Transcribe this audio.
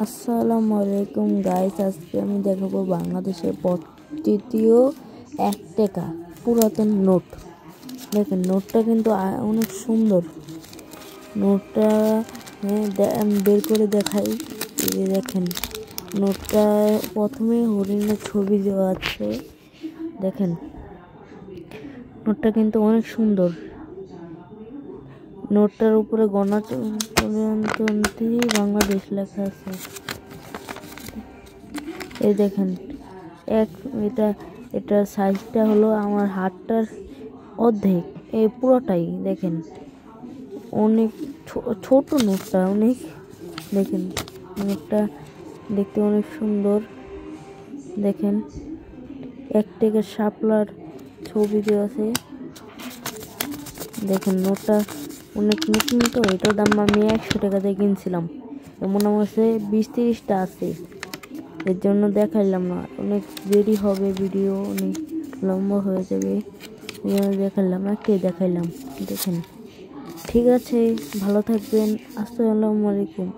আসসালামু আলাইকুম গাইস, আজকে আমি দেখাবো বাংলাদেশের তৃতীয় 1 টাকা পুরাতন নোট। দেখেন নোটটা কিন্তু অনেক সুন্দর। নোটটা আমি বের করে দেখাই। দেখেন নোটটা প্রথমে হরিণের ছবি দেওয়া আছে। দেখেন নোটটা কিন্তু অনেক সুন্দর। নোটটার উপরে গণতন্ত্রী বাংলাদেশ লেখা আছে। এই দেখেন এটা সাইজটা হলো আমার হাতটার অর্ধেক, এই পুরোটাই। দেখেন অনেক ছোট নোটটা অনেক। দেখেন নোটটা দেখতে অনেক সুন্দর। দেখেন 1 টাকার শাপলার ছবি দেওয়া আছে। দেখেন নোটটা অনেক নতুন, তো এটার দাম আমি 100 টাকা দিয়ে কিনছিলাম। এমন আমার কাছে 20-30টা আছে, এর জন্য দেখাইলাম না, অনেক দেরি হবে, ভিডিও অনেক লম্বা হয়ে যাবে, এই জন্য দেখাইলাম একটাই দেখাইলাম। দেখেন ঠিক আছে, ভালো থাকবেন। আসসালামু আলাইকুম।